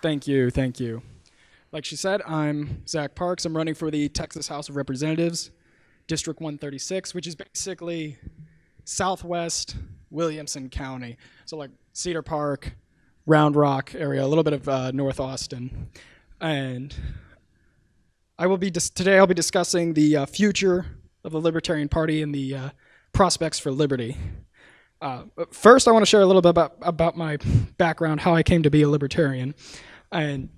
Thank you, thank you. Like she said, I'm Zach Parks. I'm running for the Texas House of Representatives, District 136, which is basically southwest Williamson County. So like Cedar Park, Round Rock area, a little bit of North Austin. And today I'll be discussing the future of the Libertarian Party and the prospects for liberty. First, I want to share a little bit about my background, how I came to be a libertarian. And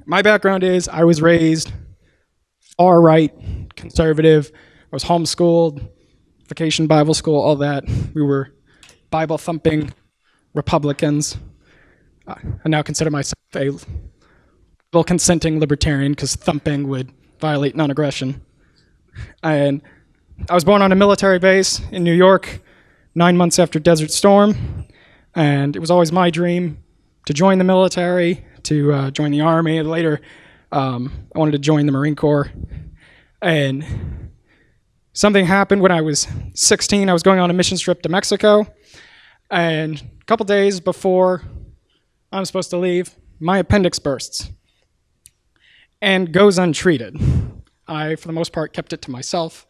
my background is I was raised far right, conservative. I was homeschooled, vacation Bible school, all that. We were Bible thumping Republicans. I now consider myself a consenting libertarian because thumping would violate non-aggression. And I was born on a military base in New York 9 months after Desert Storm, and it was always my dream to join the military, to join the Army, and later I wanted to join the Marine Corps. And something happened when I was 16. I was going on a mission trip to Mexico, and a couple days before I'm supposed to leave, my appendix bursts and goes untreated. I, for the most part, kept it to myself.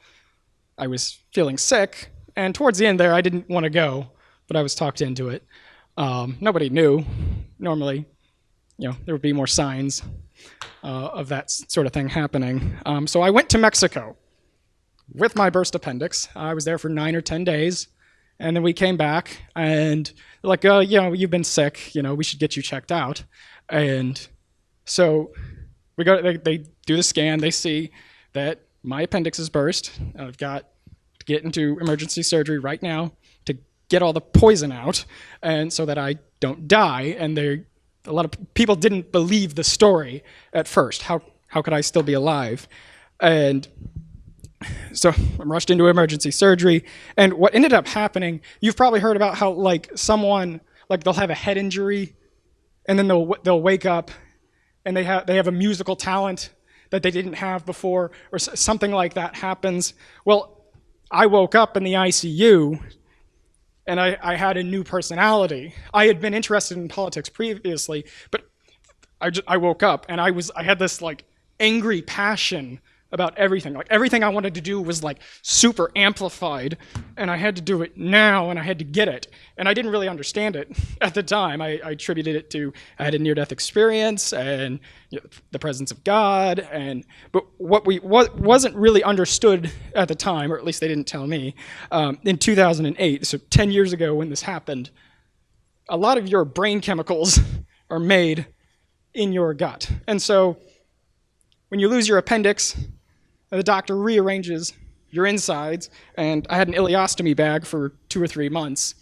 I was feeling sick, and towards the end there, I didn't want to go, but I was talked into it. Nobody knew. Normally, there would be more signs of that sort of thing happening. So I went to Mexico with my burst appendix. I was there for 9 or 10 days, and then we came back, and they're like, you've been sick, we should get you checked out. And so we go. They do the scan. They see that my appendix is burst. I've got to get into emergency surgery right now to get all the poison out, and so that I don't die. And a lot of people didn't believe the story at first. How could I still be alive? And so I'm rushed into emergency surgery. And what ended up happening, you've probably heard about how someone they'll have a head injury, and then they'll wake up, and they have a musical talent that they didn't have before, or something like that happens. Well, I woke up in the ICU, and I had a new personality. I had been interested in politics previously, but I woke up, and I had this angry passion about everything. Everything I wanted to do was super amplified, and I had to do it now, and I had to get it. And I didn't really understand it at the time. I attributed it to I had a near-death experience and the presence of God. But what wasn't really understood at the time, or at least they didn't tell me, in 2008, so 10 years ago when this happened, a lot of your brain chemicals are made in your gut. And so when you lose your appendix, the doctor rearranges your insides, and I had an ileostomy bag for 2 or 3 months.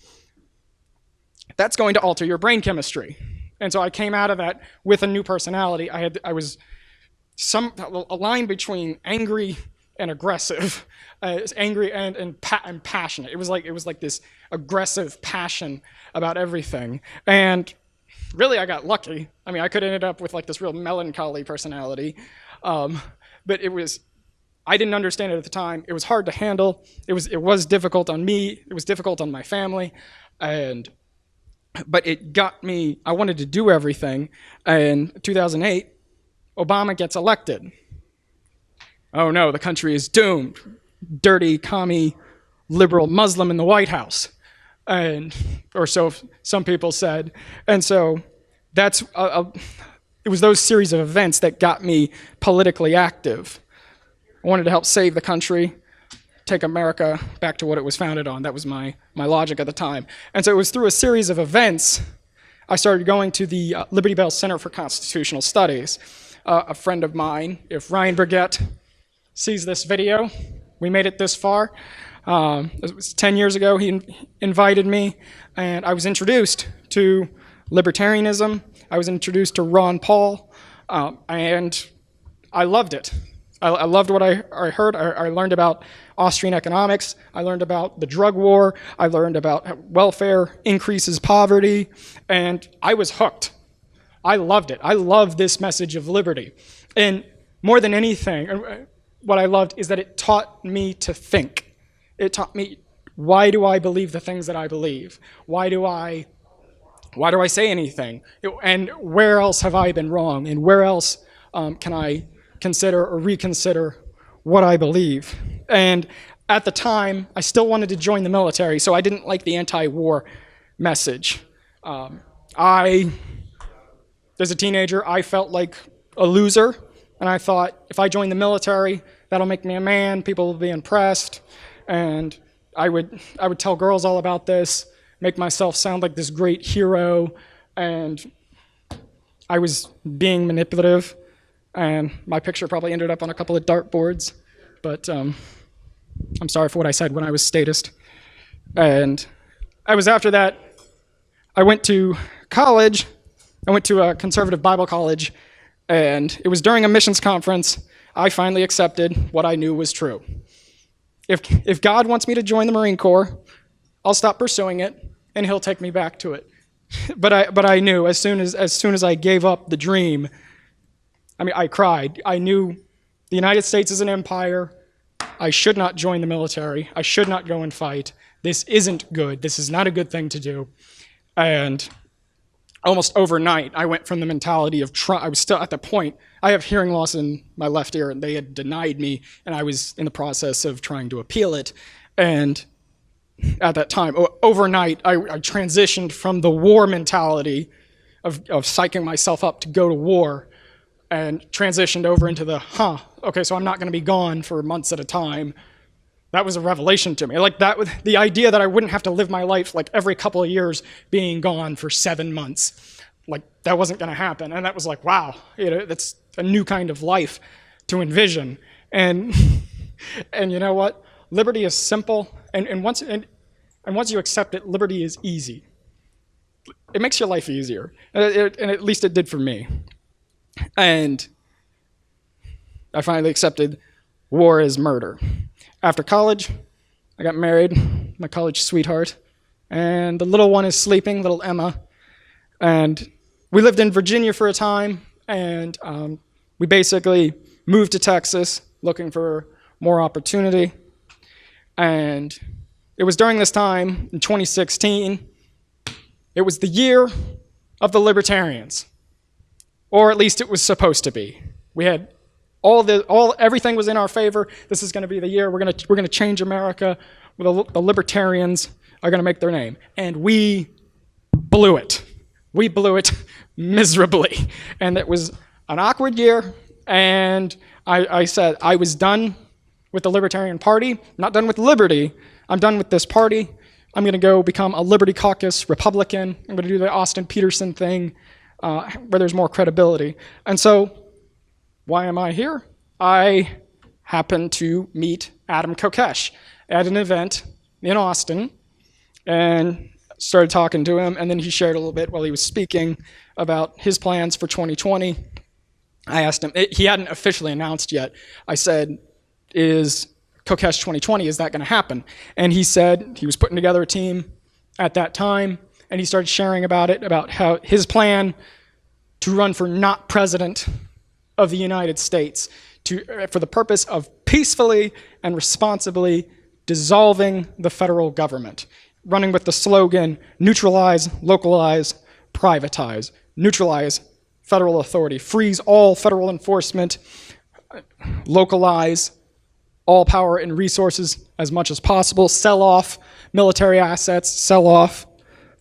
That's going to alter your brain chemistry. And so I came out of that with a new personality. I was a line between angry and aggressive, angry and passionate. It was like this aggressive passion about everything. And really, I got lucky. I mean, I could have ended up with this real melancholy personality, but I didn't understand it at the time. It was hard to handle. It was difficult on me. It was difficult on my family, but it got me. I wanted to do everything. And 2008, Obama gets elected. Oh no, the country is doomed. Dirty, commie, liberal Muslim in the White House, or so some people said. And so that's it was those series of events that got me politically active. I wanted to help save the country, take America back to what it was founded on. That was my logic at the time. And so it was through a series of events I started going to the Liberty Bell Center for Constitutional Studies. A friend of mine, if Ryan Burgett sees this video, we made it this far. It was 10 years ago, he invited me, and I was introduced to libertarianism. I was introduced to Ron Paul, and I loved it. I loved what I heard. I learned about Austrian economics. I learned about the drug war. I learned about how welfare increases poverty, and I was hooked. I loved it. I love this message of liberty. And more than anything, what I loved is that it taught me to think. It taught me, why do I believe the things that I believe? Why do I Why do I say anything? And where else have I been wrong? And where else can I consider or reconsider what I believe? And at the time, I still wanted to join the military, so I didn't like the anti-war message. As a teenager, I felt like a loser, and I thought, if I join the military, that'll make me a man, people will be impressed, and I would tell girls all about this, make myself sound like this great hero, and I was being manipulative, and my picture probably ended up on a couple of dartboards, but I'm sorry for what I said when I was statist. And after that, I went to college. I went to a conservative Bible college, and it was during a missions conference I finally accepted what I knew was true. If God wants me to join the Marine Corps, I'll stop pursuing it, and he'll take me back to it. But I knew as soon as I gave up the dream, I cried. I knew the United States is an empire. I should not join the military. I should not go and fight. This isn't good. This is not a good thing to do. And almost overnight, I went from the mentality of I was still at the point, I have hearing loss in my left ear, and they had denied me, and I was in the process of trying to appeal it. And at that time, overnight, I transitioned from the war mentality of psyching myself up to go to war, and transitioned over into okay, so I'm not going to be gone for months at a time. That was a revelation to me. Like the idea that I wouldn't have to live my life like every couple of years being gone for 7 months, like that wasn't going to happen. And that was like, wow, that's a new kind of life to envision. And you know what? Liberty is simple, and once you accept it, liberty is easy. It makes your life easier, and at least it did for me. And I finally accepted war is murder. After college, I got married, my college sweetheart, and the little one is sleeping, little Emma. And we lived in Virginia for a time, and we basically moved to Texas looking for more opportunity. And it was during this time, in 2016, it was the year of the Libertarians. Or at least it was supposed to be. We had everything was in our favor. This is going to be the year we're going to change America. The Libertarians are going to make their name, and we blew it. We blew it miserably, and it was an awkward year. And I said I was done with the Libertarian Party, not done with liberty. I'm done with this party. I'm going to go become a Liberty Caucus Republican. I'm going to do the Austin Peterson thing. Where there's more credibility. And so, why am I here? I happened to meet Adam Kokesh at an event in Austin, and started talking to him, and then he shared a little bit while he was speaking about his plans for 2020. I asked him, he hadn't officially announced yet. I said, is Kokesh 2020, is that going to happen? And he said he was putting together a team at that time, and he started sharing about how his plan to run for not president of the United States for the purpose of peacefully and responsibly dissolving the federal government, running with the slogan, neutralize, localize, privatize, neutralize federal authority, freeze all federal enforcement, localize all power and resources as much as possible, sell off military assets, sell off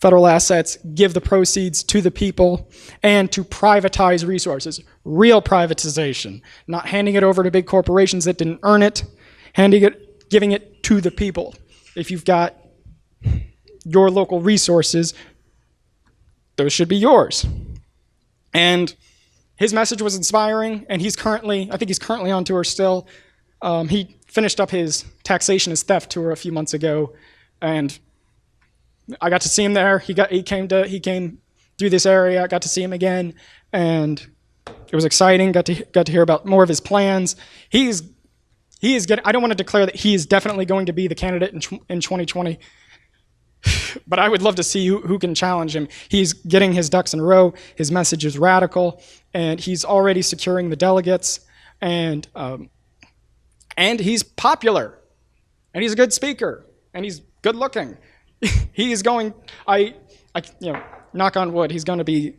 federal assets, give the proceeds to the people, and to privatize resources. Real privatization, not handing it over to big corporations that didn't earn it, giving it to the people. If you've got your local resources, those should be yours. And his message was inspiring, and I think he's currently on tour still. He finished up his taxation as theft tour a few months ago, and I got to see him there. He came through this area. I got to see him again, and it was exciting. Got to hear about more of his plans. He is getting. I don't want to declare that he is definitely going to be the candidate in 2020, but I would love to see who can challenge him. He's getting his ducks in a row. His message is radical, and he's already securing the delegates, and he's popular, and he's a good speaker, and he's good looking. He is going. knock on wood, he's going to be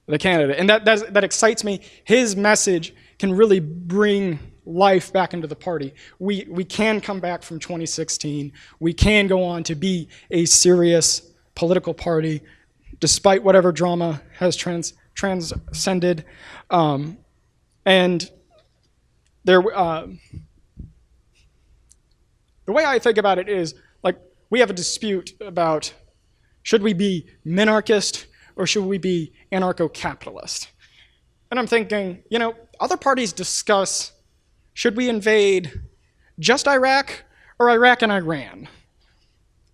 the candidate. And that excites me. His message can really bring life back into the party. We can come back from 2016. We can go on to be a serious political party, despite whatever drama has transcended. And there, the way I think about it is, like, we have a dispute about should we be minarchist or should we be anarcho-capitalist? And I'm thinking, you know, other parties discuss, should we invade just Iraq or Iraq and Iran?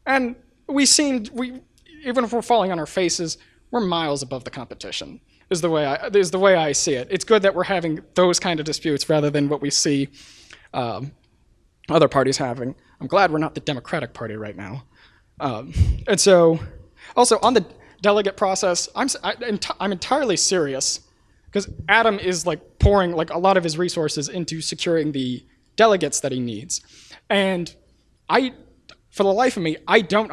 And even if we're falling on our faces, we're miles above the competition, is the way I see it. It's good that we're having those kind of disputes rather than what we see other parties having. I'm glad we're not the Democratic Party right now. And so, also on the delegate process, I'm entirely serious, because Adam is like pouring like a lot of his resources into securing the delegates that he needs. And for the life of me, I do not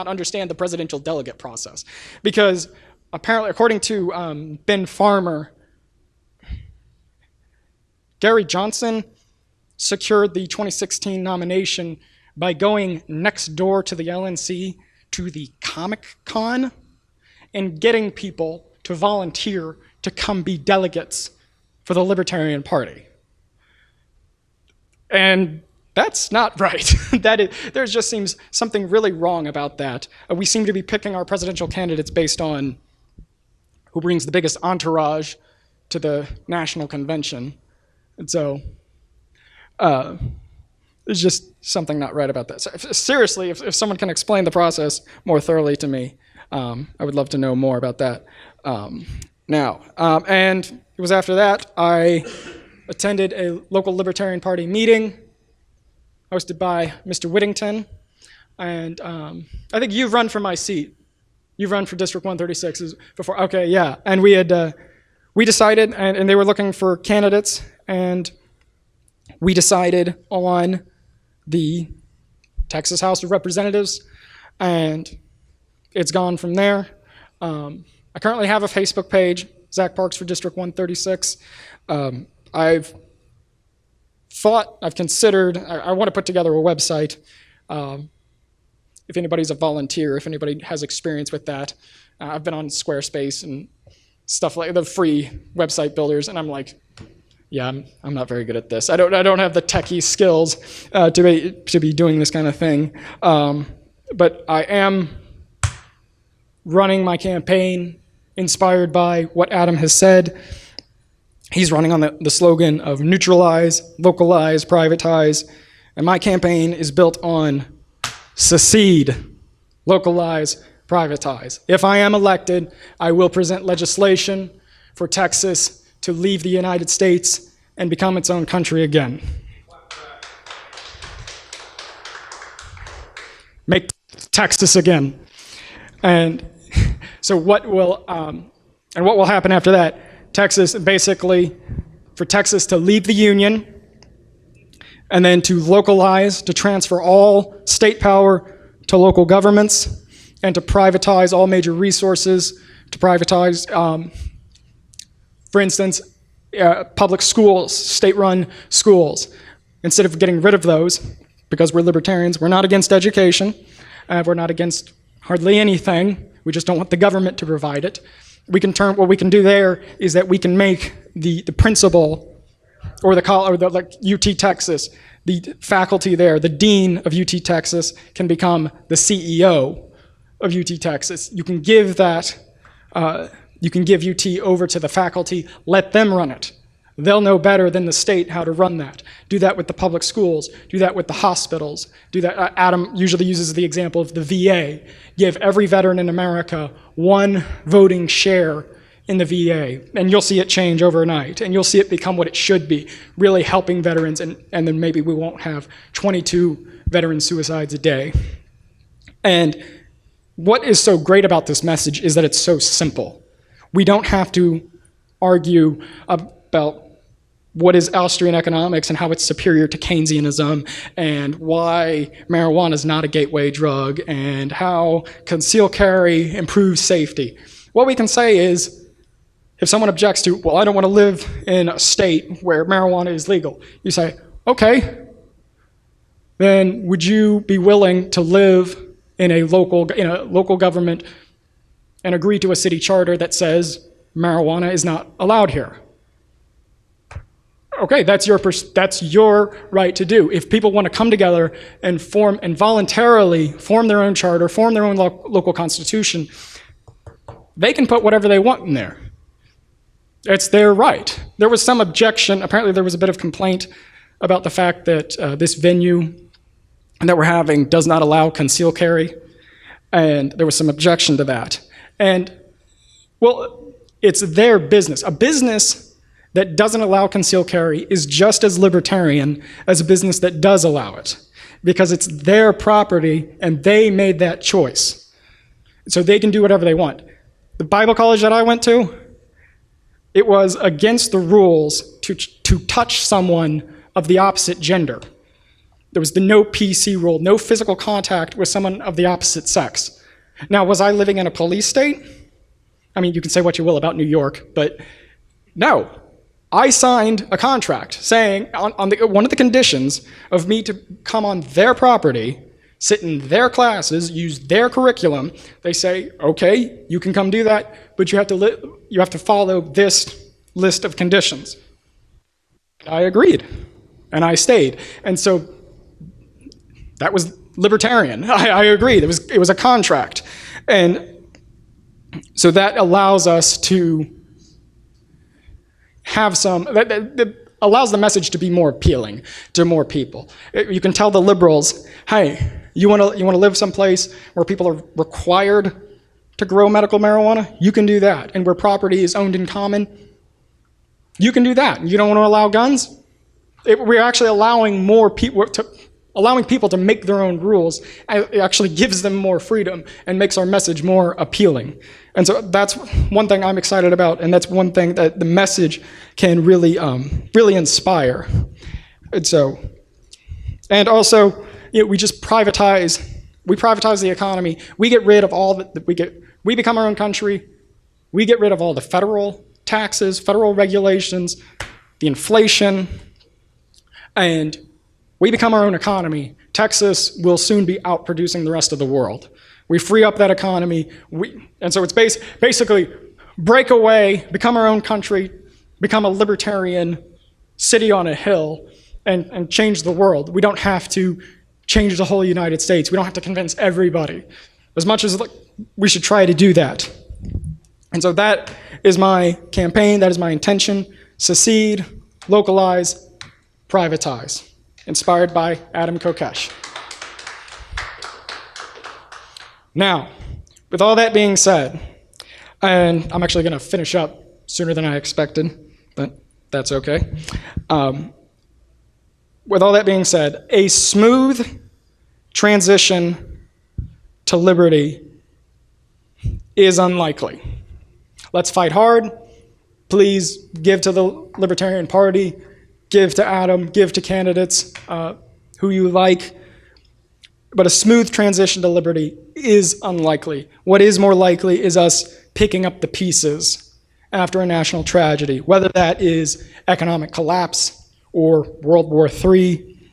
understand the presidential delegate process, because apparently, according to Ben Farmer, Gary Johnson secured the 2016 nomination by going next door to the LNC to the Comic Con and getting people to volunteer to come be delegates for the Libertarian Party. And that's not right. There just seems something really wrong about that. We seem to be picking our presidential candidates based on who brings the biggest entourage to the national convention. And so there's just something not right about that. So seriously, if someone can explain the process more thoroughly to me, I would love to know more about that. And it was after that I attended a local Libertarian Party meeting hosted by Mr. Whittington. And I think you've run for my seat. You've run for District 136 before. Okay, yeah. And we decided, and they were looking for candidates, and we decided on the Texas House of Representatives, and it's gone from there. I currently have a Facebook page, Zach Parks for District 136. I've considered, I want to put together a website. If anybody's a volunteer, if anybody has experience with that. I've been on Squarespace and stuff like the free website builders, and I'm like, yeah, I'm not very good at this. I don't have the techie skills to be doing this kind of thing. But I am running my campaign inspired by what Adam has said. He's running on the slogan of neutralize, localize, privatize, and my campaign is built on secede, localize, privatize. If I am elected, I will present legislation for Texas to leave the United States and become its own country again. Make Texas again. And so what will happen after that? Texas, basically, for Texas to leave the Union and then to localize, to transfer all state power to local governments and to privatize all major resources, to privatize, for instance, public schools, state-run schools. Instead of getting rid of those, because we're libertarians, we're not against education, we're not against hardly anything, we just don't want the government to provide it. What we can do there is that we can make the principal or like UT Texas, the faculty there, the dean of UT Texas can become the CEO of UT Texas. You can give that, you can give UT over to the faculty, let them run it. They'll know better than the state how to run that. Do that with the public schools, do that with the hospitals, do that. Adam usually uses the example of the VA. Give every veteran in America one voting share in the VA, and you'll see it change overnight, and you'll see it become what it should be, really helping veterans, and then maybe we won't have 22 veteran suicides a day. And what is so great about this message is that it's so simple. We don't have to argue about what is Austrian economics and how it's superior to Keynesianism, and why marijuana is not a gateway drug, and how concealed carry improves safety. What we can say is, if someone objects to, well, I don't want to live in a state where marijuana is legal, you say, okay, then would you be willing to live in a local government and agree to a city charter that says marijuana is not allowed here? Okay, that's your right to do. If people want to come together and voluntarily form their own charter, form their own local constitution, they can put whatever they want in there. It's their right. There was some objection. Apparently there was a bit of complaint about the fact that this venue that we're having does not allow concealed carry, and there was some objection to that. And, well, it's their business. A business that doesn't allow concealed carry is just as libertarian as a business that does allow it, because it's their property and they made that choice. So they can do whatever they want. The Bible college that I went to, it was against the rules to touch someone of the opposite gender. There was the no PC rule, no physical contact with someone of the opposite sex. Now, was I living in a police state? I mean, you can say what you will about New York, but no. I signed a contract saying one of the conditions of me to come on their property, sit in their classes, use their curriculum, they say, okay, you can come do that, but you have to follow this list of conditions. I agreed, and I stayed. And so that was libertarian. I agreed. It was a contract. And so that allows us to have that allows the message to be more appealing to more people. You can tell the liberals, hey, you want to live someplace where people are required to grow medical marijuana? You can do that. And where property is owned in common, you can do that. You don't want to allow guns? We're actually allowing people to make their own rules. It actually gives them more freedom and makes our message more appealing. And so that's one thing I'm excited about, and that's one thing that the message can really inspire. And also, we just privatize the economy. We get rid of we become our own country. We get rid of all the federal taxes, federal regulations, the inflation, and we become our own economy. Texas will soon be outproducing the rest of the world. We free up that economy, and so it's basically break away, become our own country, become a libertarian city on a hill, and change the world. We don't have to change the whole United States. We don't have to convince everybody. As much as we should try to do that. And so that is my campaign, that is my intention. Secede, localize, privatize. Inspired by Adam Kokesh. Now, with all that being said, and I'm actually going to finish up sooner than I expected, but that's okay. With all that being said, a smooth transition to liberty is unlikely. Let's fight hard. Please give to the Libertarian Party, give to Adam, give to candidates who you like. But a smooth transition to liberty is unlikely. What is more likely is us picking up the pieces after a national tragedy, whether that is economic collapse or World War III.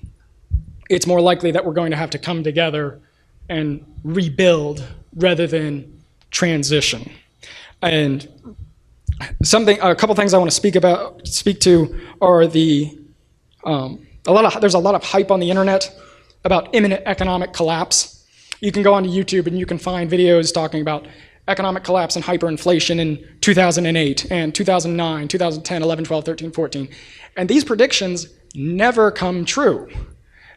It's more likely that we're going to have to come together and rebuild rather than transition. And a couple things I want to speak to are there's a lot of hype on the internet about imminent economic collapse. You can go onto YouTube and you can find videos talking about economic collapse and hyperinflation in 2008 and 2009, 2010, 11, 12, 13, 14. And these predictions never come true.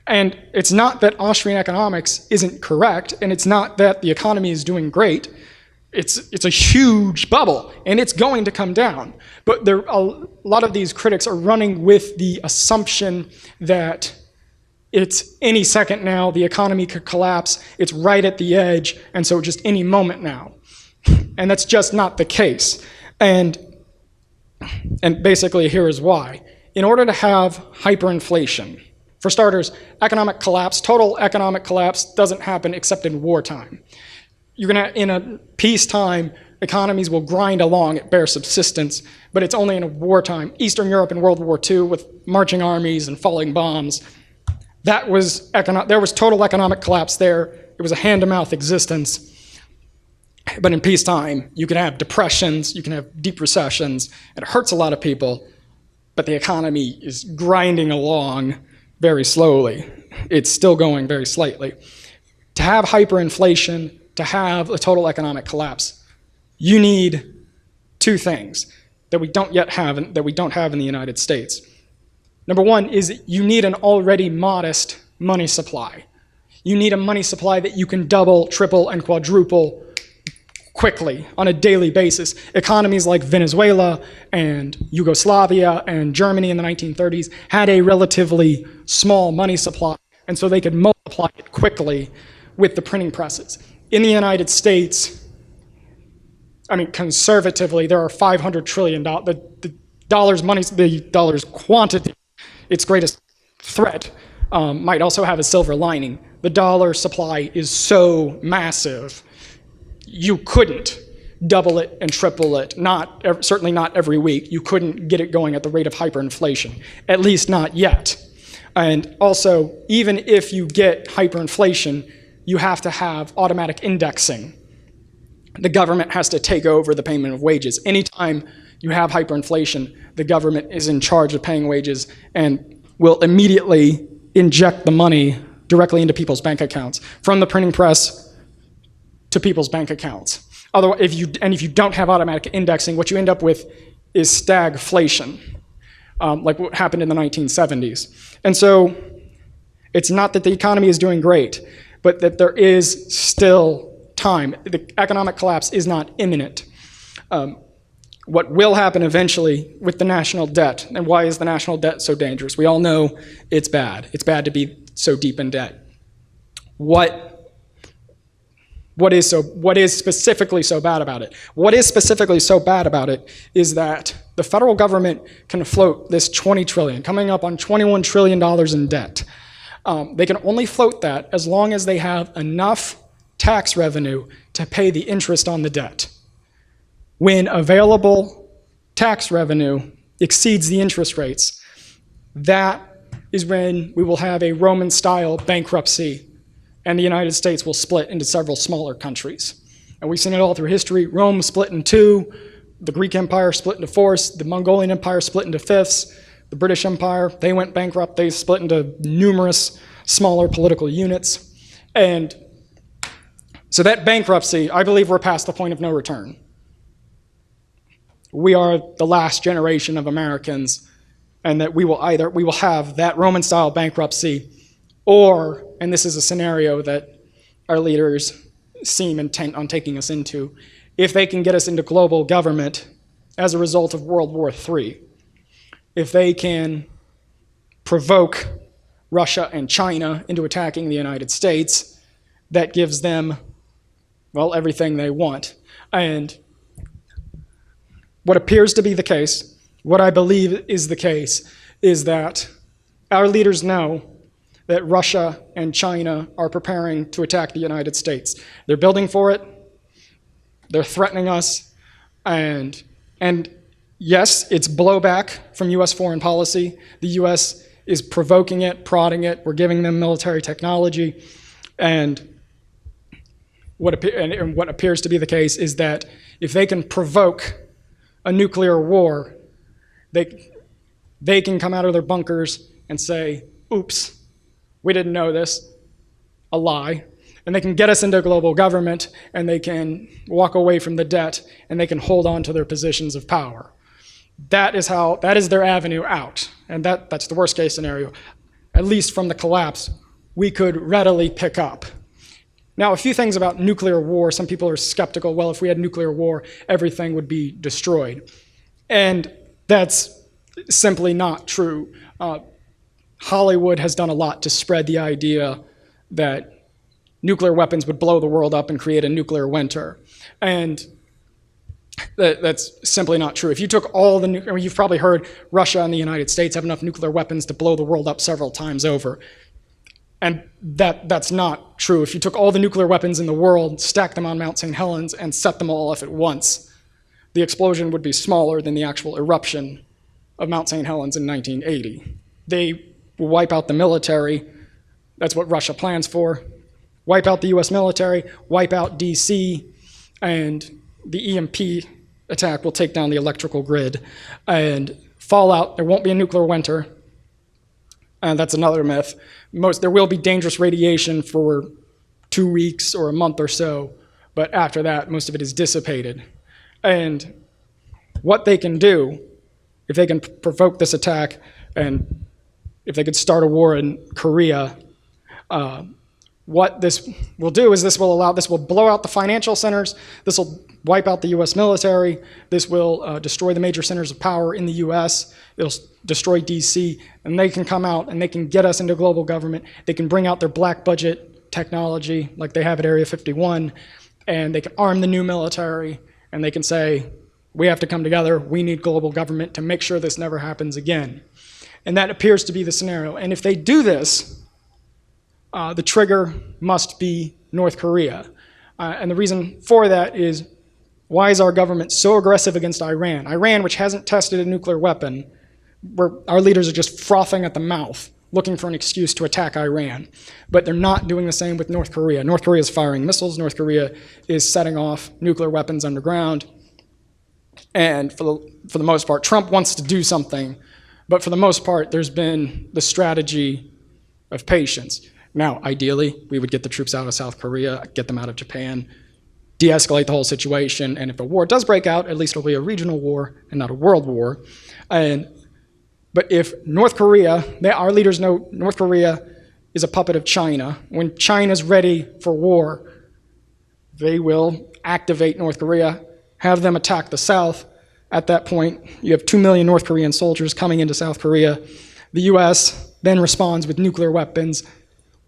And it's not that Austrian economics isn't correct, and it's not that the economy is doing great. It's a huge bubble, and it's going to come down. But a lot of these critics are running with the assumption that it's any second now, the economy could collapse, it's right at the edge, and so just any moment now. And that's just not the case. And basically here is why. in order to have hyperinflation, for starters, economic collapse, total economic collapse doesn't happen except in wartime. In a peacetime, economies will grind along at bare subsistence, but it's only in a wartime. Eastern Europe in World War II with marching armies and falling bombs, there was total economic collapse there. It was a hand-to-mouth existence. But in peacetime, you can have depressions, you can have deep recessions. It hurts a lot of people, but the economy is grinding along very slowly. It's still going very slightly. To have hyperinflation, to have a total economic collapse, you need two things that we don't yet have, that we don't have in the United States. Number one is you need an already modest money supply. You need a money supply that you can double, triple, and quadruple quickly on a daily basis. Economies like Venezuela and Yugoslavia and Germany in the 1930s had a relatively small money supply, and so they could multiply it quickly with the printing presses. In the United States, conservatively, there are $500 trillion. The dollar's quantity, its greatest threat, might also have a silver lining. The dollar supply is so massive, you couldn't double it and triple it, certainly not every week. You couldn't get it going at the rate of hyperinflation, at least not yet. And also, even if you get hyperinflation, you have to have automatic indexing. The government has to take over the payment of wages. Anytime you have hyperinflation, the government is in charge of paying wages and will immediately inject the money directly into people's bank accounts, from the printing press to people's bank accounts. Otherwise, if you don't have automatic indexing, what you end up with is stagflation, like what happened in the 1970s. And so it's not that the economy is doing great, but that there is still time. The economic collapse is not imminent. What will happen eventually with the national debt, and why is the national debt so dangerous? We all know it's bad. It's bad to be so deep in debt. What is specifically so bad about it? What is specifically so bad about it is that the federal government can float this $20 trillion, coming up on $21 trillion in debt. They can only float that as long as they have enough tax revenue to pay the interest on the debt. When available tax revenue exceeds the interest rates, that is when we will have a Roman-style bankruptcy, and the United States will split into several smaller countries. And we've seen it all through history. Rome split in two, the Greek Empire split into fourths, the Mongolian Empire split into fifths, the British Empire, they went bankrupt, they split into numerous smaller political units. And so that bankruptcy, I believe we're past the point of no return. We are the last generation of Americans, and that we will have that Roman-style bankruptcy, or, and this is a scenario that our leaders seem intent on taking us into, if they can get us into global government as a result of World War III. If they can provoke Russia and China into attacking the United States, that gives them, well, everything they want. And what appears to be the case, what I believe is the case, is that our leaders know that Russia and China are preparing to attack the United States. They're building for it, they're threatening us, and yes, it's blowback from US foreign policy. The US is provoking it, prodding it, we're giving them military technology, and what appears to be the case is that if they can provoke a nuclear war, they can come out of their bunkers and say, oops, we didn't know this, a lie. And they can get us into global government, and they can walk away from the debt, and they can hold on to their positions of power. That is their avenue out. And that's the worst case scenario. At least from the collapse, we could readily pick up. Now, a few things about nuclear war. Some people are skeptical, well, if we had nuclear war, everything would be destroyed. And that's simply not true. Hollywood has done a lot to spread the idea that nuclear weapons would blow the world up and create a nuclear winter. And That's simply not true. If you took all the you've probably heard Russia and the United States have enough nuclear weapons to blow the world up several times over. And that's not true. If you took all the nuclear weapons in the world, stacked them on Mount St. Helens, and set them all off at once, the explosion would be smaller than the actual eruption of Mount St. Helens in 1980. They wipe out the military. That's what Russia plans for. Wipe out the US military, wipe out DC, and the EMP attack will take down the electrical grid. And fallout, there won't be a nuclear winter. And that's another myth. There will be dangerous radiation for 2 weeks or a month or so, but after that, most of it is dissipated. And what they can do, if they can provoke this attack, and if they could start a war in Korea, what this will do is this will blow out the financial centers, this will wipe out the US military, this will destroy the major centers of power in the US, it'll destroy DC, and they can come out and they can get us into global government, they can bring out their black budget technology like they have at Area 51, and they can arm the new military, and they can say, we have to come together, we need global government to make sure this never happens again. And that appears to be the scenario. And if they do this, the trigger must be North Korea. And the reason for that is, why is our government so aggressive against Iran? Iran, which hasn't tested a nuclear weapon, where our leaders are just frothing at the mouth, looking for an excuse to attack Iran. But they're not doing the same with North Korea. North Korea is firing missiles. North Korea is setting off nuclear weapons underground. And for the most part, Trump wants to do something. But for the most part, there's been the strategy of patience. Now, ideally, we would get the troops out of South Korea, get them out of Japan, de-escalate the whole situation, and if a war does break out, at least it'll be a regional war and not a world war. But if North Korea, our leaders know North Korea is a puppet of China. When China's ready for war, they will activate North Korea, have them attack the South. At that point, you have 2 million North Korean soldiers coming into South Korea. The US then responds with nuclear weapons.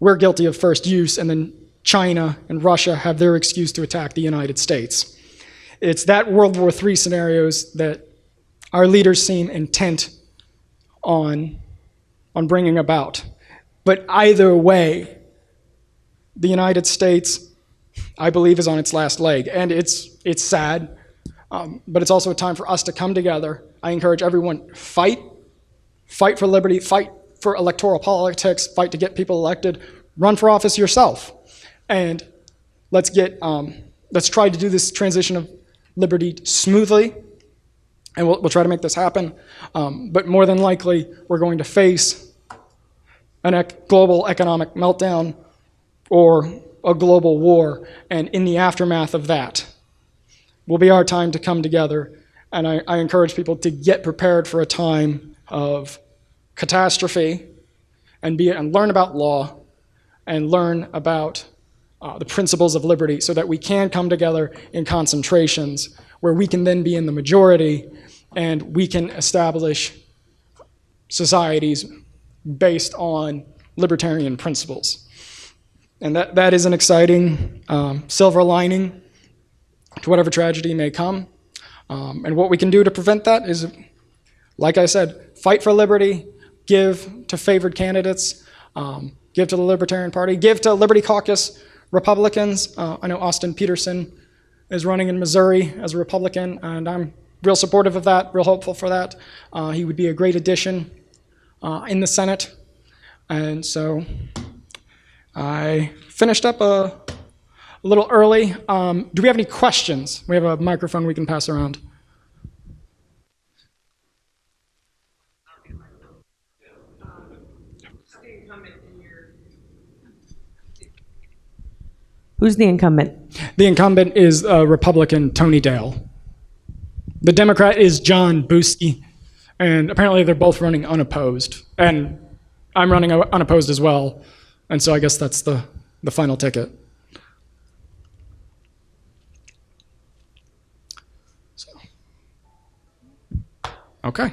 We're guilty of first use, and then China and Russia have their excuse to attack the United States. It's that World War III scenarios that our leaders seem intent on bringing about. But either way, the United States, I believe, is on its last leg. And it's sad, but it's also a time for us to come together. I encourage everyone, fight for liberty, fight for electoral politics, fight to get people elected, run for office yourself. And let's try to do this transition of liberty smoothly, and we'll try to make this happen. But more than likely, we're going to face a global economic meltdown or a global war, and in the aftermath of that will be our time to come together. And I encourage people to get prepared for a time of catastrophe and learn about law and learn about the principles of liberty so that we can come together in concentrations where we can then be in the majority and we can establish societies based on libertarian principles. And that is an exciting silver lining to whatever tragedy may come. And what we can do to prevent that is, like I said, fight for liberty, give to favored candidates, give to the Libertarian Party, give to Liberty Caucus Republicans. I know Austin Peterson is running in Missouri as a Republican, and I'm real supportive of that, real hopeful for that. He would be a great addition in the Senate. And so I finished up a little early. Do we have any questions? We have a microphone we can pass around. Who's the incumbent? The incumbent is Republican Tony Dale. The Democrat is John Boosky, and apparently they're both running unopposed. And I'm running unopposed as well, and so I guess that's the final ticket. So. Okay.